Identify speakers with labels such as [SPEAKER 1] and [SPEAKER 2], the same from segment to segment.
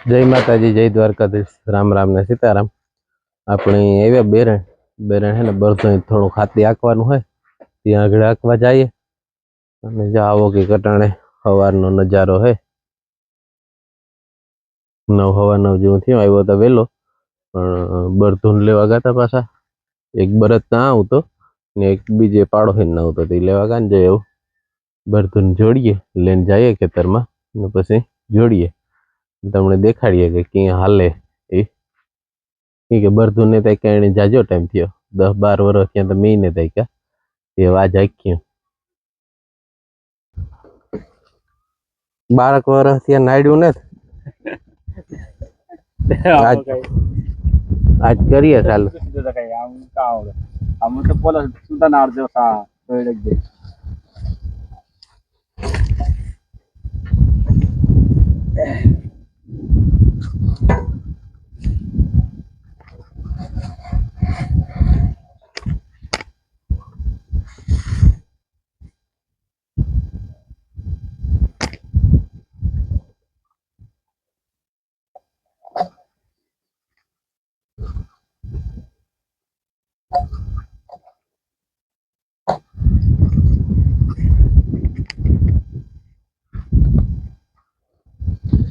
[SPEAKER 1] जय माताजी, जय द्वारकाधीश, राम राम ने सीताराम। अपनी एवे बेरण बेरण है ने बरतो थोड़ो खाती आंकवानुं होय त्यां आगळ आंकवा जाईए अने जो आवो के कटाणे सवारनो नजारो है। 9 सवा 9 जेवुं थयुं। आव्यो तो वेलो पण बरधून लेवा गया पाछा एक बरत ना आवतो ने एक बीजे पाड़ोशीने ना आवतो ते लेवा गया ने जो एवुं बरधून जोड़ीए लईने जाईए खेतरमां ने पछी जोड़ीए तमने देखाड़ीए के क्यां हाले ए के बरधून ने तय कणे जाजो टाइम थयो 10-12 वर्ष थया तो मीने तय का ए वाज आख्યું 12 वर्ष थया नाड्યું ने आज करिए चालू
[SPEAKER 2] हम तो बोला सुधा नाड़ दो सा तो लग दे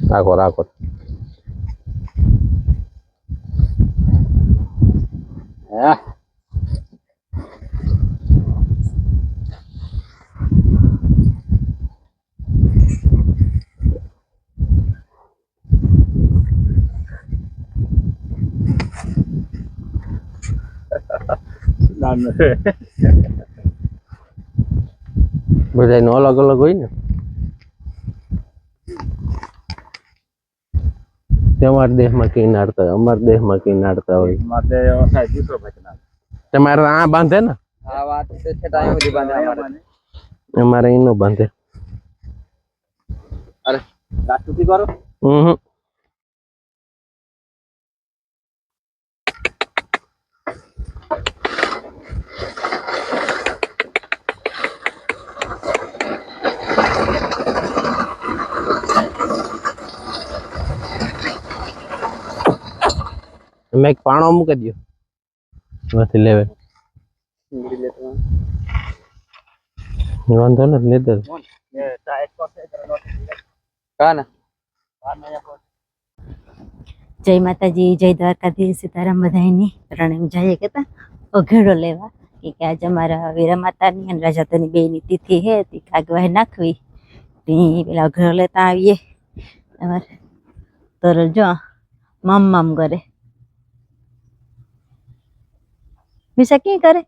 [SPEAKER 1] राखो राखो बधायनो अलग अलग होय ने તમાર દેહમાં કઈ નાડતા અમાર દેહમાં કઈ નાડતા હોય
[SPEAKER 2] माते ओसा दूसरो बचना
[SPEAKER 1] તમારે આ બાંધે ને
[SPEAKER 2] हां बात से टाइम दी बांधे हमारे
[SPEAKER 1] અમારે ઈનો બાંધે
[SPEAKER 2] अरे राष्ट्रपति करो
[SPEAKER 1] मैं एक पाणो मूकी दियो मथी लेवे
[SPEAKER 2] इंगली लेतो
[SPEAKER 1] वांधो न नेदर
[SPEAKER 2] ये टाइट करते करो का ना
[SPEAKER 3] जय माताजी, जय द्वारकाधीश, सीताराम बधाईनी रणे जाइए कहता अघेड़ो लेवा कि आज अमारा वीरा मातानी अने राजातनी बेनी तिथि है ती कागवाय नाखवी ती पेला अघेड़ो लेता आवीए अमारे तरल जो माम माम करे मिशा की करे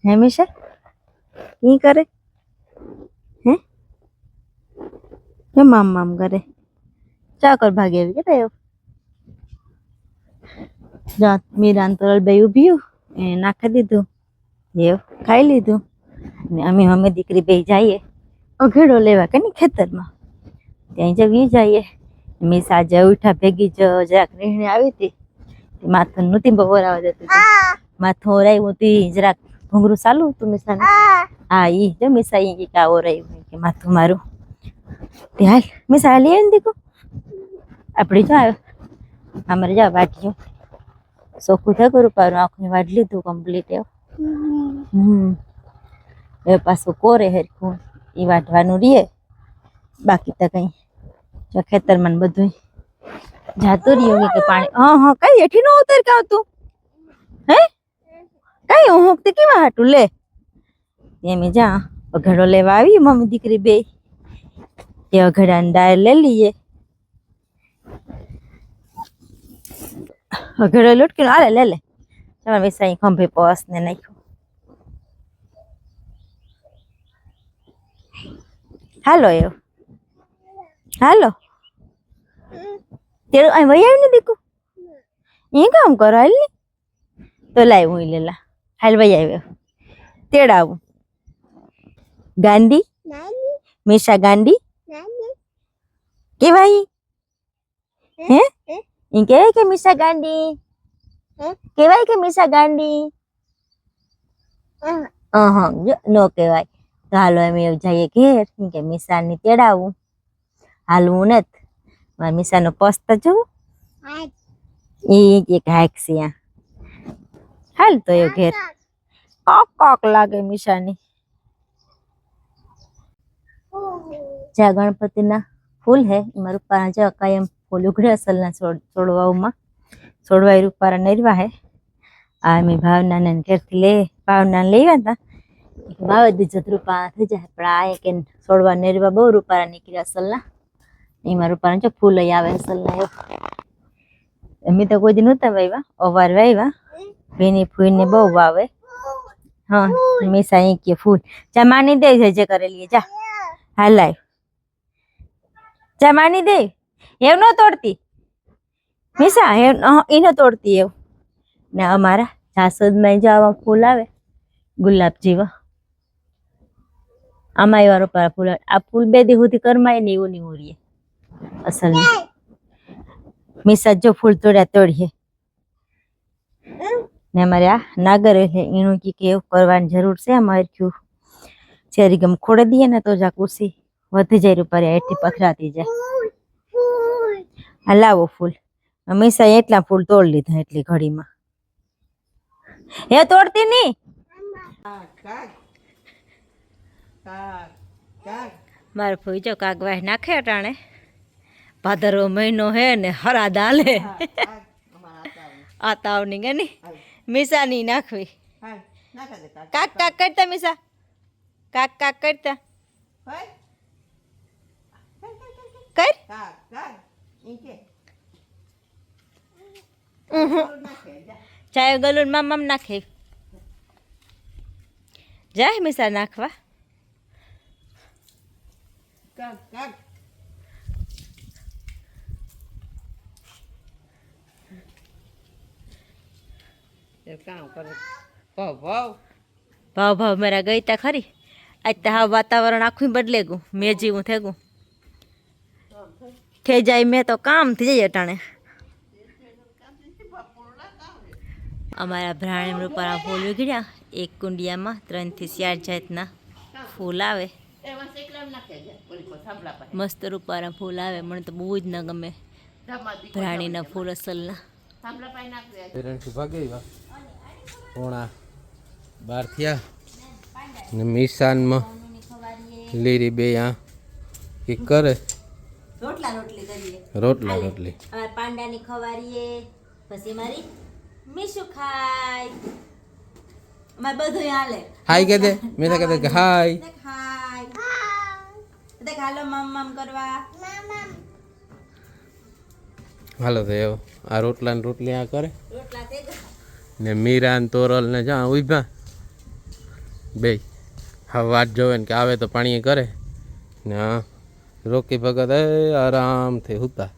[SPEAKER 3] है मिशा की करे हैं के माम माम करे चाकर भागे के थे जा मीरान तरल बे उभ्यू ए नाखी दीधुं ये खाई लीधुं ने अमे अमे दीकरी बे जाइए अघेड़ो लेवा कनी खेतरमां त्यां जवी जाइए मीसा जे उठा भेगी जो જરાક નીહણી આવી હતી માથું નહોતી બવરાવા દેતી માથું ઓરાયું હતી જરાક ઘૂંઘરું ચાલુ હતું મીસાને હા ઈ જો મીસા ઈ કે ઓરાયું કે માથું મારું તે હાલ મીસા હાલી આવીને દીકું આપણી જો અમારે જા વાટ્યું ચોખ્ખું થઈ ગયું પારું આંખની વાટ લીધું કમ્પ્લીટ એવું એ પાછું કોરે હરખું એ વાટવાનું રીએ બાકી તો કઈ જો ખેતરમાં બધું જાતું રહ્યું કે પાણી હા હા કઈ એઠી નો ઉતર કે આવતું હે કઈ હું તે કેવા હાટું લે એમ જા અઘડો લેવા આવી મમ્મી દીકરી બે તે અઘડાને ડાળ લઈ લઈએ અઘડો લટકી આલે લે લે તમારે વિસાઈ ખંભે પસ ને નાખ્યું હાલો એવ હાલો तेरे आई वही आई नहीं देखो ये काम करो हाल नहीं तो लाई हुई लेला हाल वही आई तेरा आऊ गांधी मीशा गांधी के भाई हैं इनके के मीशा गांधी के भाई के मीशा गांधी हाँ नो के भाई तो हालो एम जाइए घेर इनके मीशा ने तेड़ा आऊ हालू नत મારા મીસાનો પસ્ત જો એ એક હાઈક છે ત્યાં હાલ તો એ ઘેર કોક કોક લાગે મીસાની જ્યાં ગણપતિના ફૂલ હે એમાં રૂપારા જેવા કાયમ ફૂલ ઉઘડે અસલના છોડવામાં છોડવા રૂપારા નરવા હે આ મેં ભાવના ઘેરથી ભાવના લેવા હતા ભાવ દીધો રૂપારા થઈ જાય પણ આ કે છોડવા નરવા બહુ રૂપારા નીકળ્યા અસલના એમાં રૂપારા જો ફૂલ આવે અસલના એવું અમે તો કોઈ દી નહોતા વાવ્યા અવાર વાવ્યા ભીની ફૂઈને બહુ વાવે હા મીસા અહીં કે ફૂલ ચા માની દે જે કરેલી જા હાલાય ચા માની દે એવું ન તોડતી મીસા એ ન તોડતી એવું ને અમારા જાસદમાં જો આવા ફૂલ આવે ગુલાબ જેવા આમાં એવા રૂપારા ફૂલ આ ફૂલ બે દી સુધી કરમાય ને એવું નહીં ઉરીએ અસલ મીસા જો ફૂલ તોડ્યા તોડીએ ને અમારે આ નાગર એટલે એનું કે એવું કરવાની જરૂર છે અમારે ક્યું ચેરી ગમ ખોડે દઈએ ને તો જા કુર્સી વધી જાય રૂપારી એટલી પથરાતી જાય હા લાવો ફૂલ મીસા એટલા ફૂલ તોડ લીધા એટલી ઘડીમાં એ તોડતી નહીં મારે ફૂઈ જો કાગવાય નાખે અટાણે ભાદરવો મહિનો હે ને હરા દાલે આતાવની ગની મીસા ની નાખવી કાક કાક કરતા મીસા કાક કાક કરતા કર ચાય ગલુન મામ નાખે જાય મીસા નાખવા ભાવ ભાવ મારા ગઈ તા ખરી આજ તો હા વાતાવરણ આખું બદલે ગયું મેં જેવું થઈ ગયું થઈ જાય મેં તો કામ થઈ જાય અટાણે અમારા ભ્રાણી રૂપારા ફૂલ ઉઘડ્યા એક કુંડિયામાં 3 થી 4 જાતના ફૂલ આવે મસ્ત રૂપારા ફૂલ આવે મને તો બહુ જ ન ગમે ભ્રાણીના ફૂલ અસલના
[SPEAKER 1] પોણા 12 થયા ને મિશાનમાં લીરી બે આ કે કરે રોટલા રોટલી
[SPEAKER 3] અમાર પાંડાની ખવારીએ પછી મારી મીશુ ખાય અમાર બધું હાલે
[SPEAKER 1] હાય કે દે મેં કહે કે હાય
[SPEAKER 3] દેખ હાલો મમ કરવા
[SPEAKER 1] હાલો તો એવો આ રોટલા ને રોટલી આ કરે
[SPEAKER 3] રોટલા થઈ ગયા
[SPEAKER 1] ને મીરા ને તોરલ ને જા ઉભા બે હવે વાત જોવે ને કે આવે તો પાણી કરે ને હા રોકી ભગત આરામથી હુતા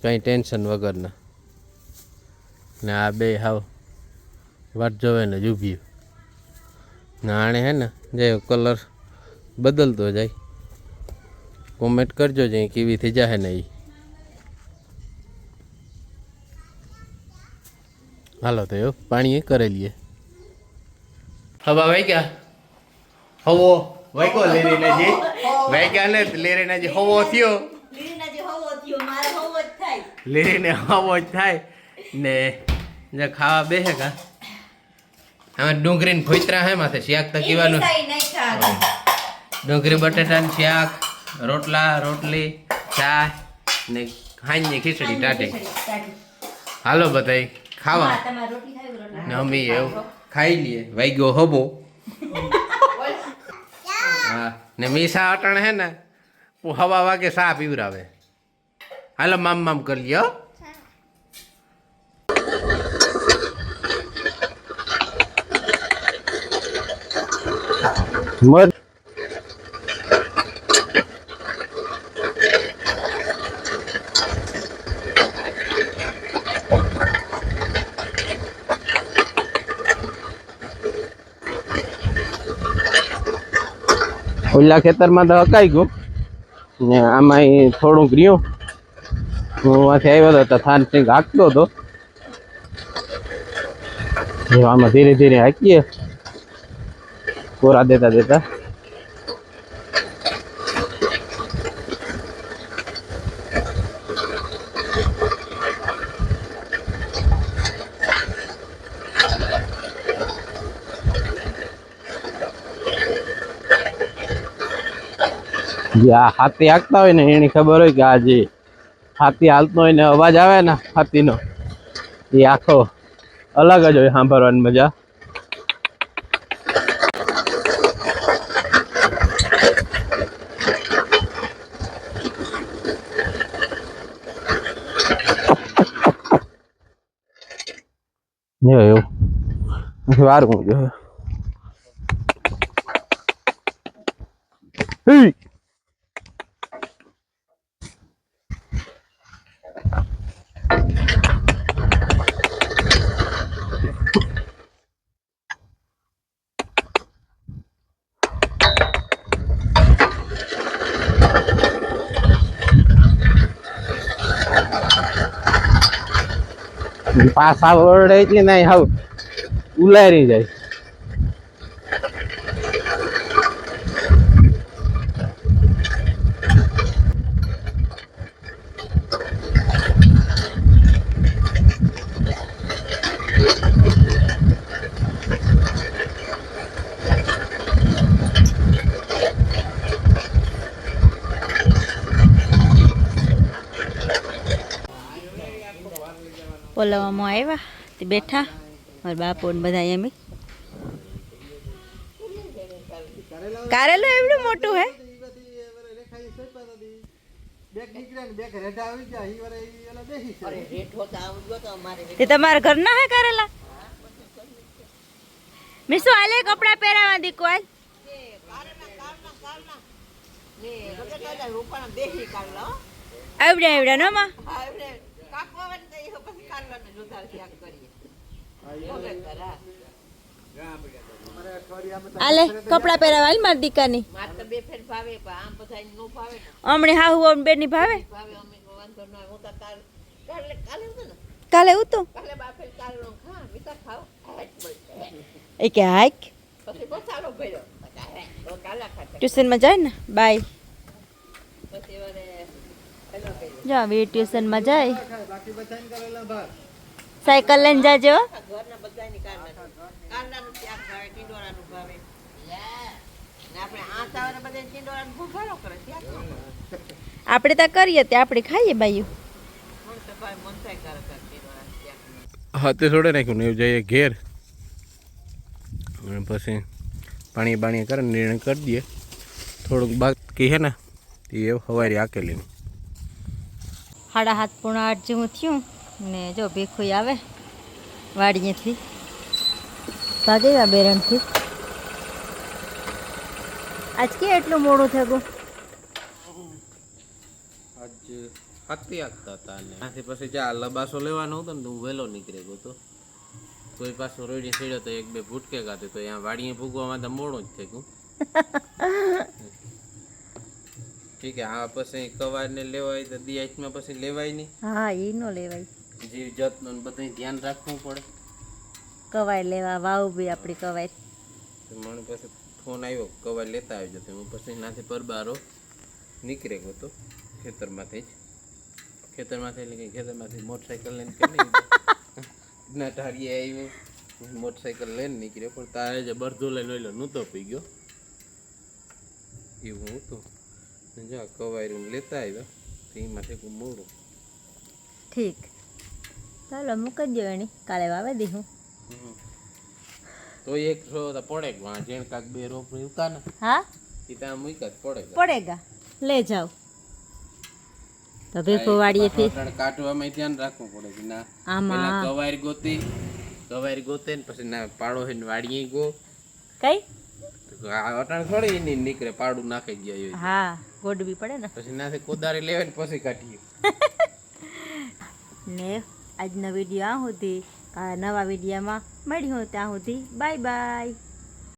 [SPEAKER 1] કંઈ ટેન્શન વગરના ને આ બે હાવ વાત જોવે ને જ ઊભી ને આણે હે ને જે કલર બદલતો જાય કોમેન્ટ કરજો જે કેવી થઈ જાય ને એ હાલો તો એવું પાણી કરી લઈએ હવા વાગ્યા હવો વાગ્યો લેરીને જે વાગ્યા ને લેરીને જે હવો થયો લેરીને હવો જ થાય ને જે ખાવા બેસે કા આમાં ડુંગળી ને ભોયતરા હે માથે શાક તો કીવાનું ડુંગળી બટેટાનું શાક રોટલા રોટલી ચા ને હાંજની ખીચડી ટાટી હાલો બધાય ખાવા ને અમે એવું ખાઈ લઈએ વાગ્યો હબો હા ને મીસા અટણ હે ને હવા વાગે સા પીવરાવે હાલો મામ કરી લ્યો મર ઓલા ખેતરમાં તો હકાઈ ગયું ને આમાં થોડુંક રહ્યું હું આથી આવ્યો હતો થાન સિંગ હાંકતો હતો આમાં ધીરે ધીરે હાંકીએ કોરા દેતા દેતા જે આ હાથી હાંકતા હોય ને એની ખબર હોય કે આ જે હાથી હાલતો હોય ને અવાજ આવે ને હાથીનો એ આખો અલગ જ હોય સાંભળવાની મજા. એવું વારું જોઈએ. પાછા ઓરડે એટલે નહીં હાવ ઉલારી જાય.
[SPEAKER 3] પોલાવામાં આવ્યા તે બેઠા મારા બાપુ ને બધા એમ. કારેલો એવડું મોટું હે તે તમારા ઘરના હે કારેલા? મિસુ આલે કપડા પહેરાવા દીકો આજ આવડે આવડે નો માં આલે કપડા પહેરાવા હાલ માર દીકાની હમણે હાહુ બેની ભાવે કાલે ઉતું એ કે હાઈક ટ્યુશન માં જાય ને બાય જા બે ટ્યુશન માં જાય સાયકલ લઈને જાજો. આપણે તો કરીએ તે આપણે ખાઈએ બાયું.
[SPEAKER 1] હાથે છોડે નાખ્યું ને એવું જઈએ ઘેર અને પછી પાણી બાણી કરે નિર્ણય કરી દઈએ. થોડુંક બાકી છે ને એ સવારે આકેલી
[SPEAKER 3] 7:30 જેવું થયું ને જો ભીખું આવે વાડીએથી ભાગેવા બેરણથી. આજ કે એટલું મોડું થયું?
[SPEAKER 1] આજ હાથી હાંકતા હતા ને આથી પછી ચા લબાસો લેવાનો હતો ને તો હું વહેલો નીકળી ગયો હતો. કોઈ પાછો રોડી સીડ્યો તો 1-2 ભૂટકે કાઢે તો અહીંયા વાડીએ ભૂગવામાં તો મોડું જ થઈ ગયું. ઠીક આ પછી કવારને લેવાય તો દિયાચમાં પછી લેવાય નહીં.
[SPEAKER 3] હા એ નો લેવાય.
[SPEAKER 1] જીવ જતનું બધું ધ્યાન રાખવું પડે.
[SPEAKER 3] કવાય લેવા વાવ બી આપણી કવાય.
[SPEAKER 1] મને પછી ફોન આવ્યો કવાય લેતા આવજો તો હું પછી નાથી પરબારો નીકળી ગયો તો ખેતરમાંથી એટલે કે ખેતરમાંથી મોટરસાઇકલ લઈને કરી ના ઢાળીએ આવ્યો મોટરસાઇકલ લઈને નીકળ્યો પણ તારે જે બરધો લઈને ઓલો નહોતો પી ગયો એવું હતું. જા કવાયરું લેતા આવ્યા તો એમાંથી કોઈ મોડું.
[SPEAKER 3] ઠીક ચાલો મૂકી દો એની કાલે વાવે દીધું
[SPEAKER 1] તો એક સો તો પડે જેણ કાક 2 રોપ ઉતા ને
[SPEAKER 3] હા
[SPEAKER 1] એ ત્યાં મૂકા જ
[SPEAKER 3] પડેગા લે જાઓ તો ભેખો વાડીએથી
[SPEAKER 1] કાઢવામાં ધ્યાન રાખવું પડે કે ના
[SPEAKER 3] આમાં
[SPEAKER 1] પેલા કવાયર ગોતે ને પછી ના પાડો હે વાડીએ ગો
[SPEAKER 3] કઈ
[SPEAKER 1] અટાણ થોડી એની નીકળે પાડું નાખી ગયા.
[SPEAKER 3] હા ગોડવી પડે ને
[SPEAKER 1] પછી નાથી કોદારી લેવાય ને પછી કાઢીએ
[SPEAKER 3] ને આજનો વિડીયો આ સુધી નવા વિડીયોમાં મળ્યું ત્યાં સુધી બાય બાય.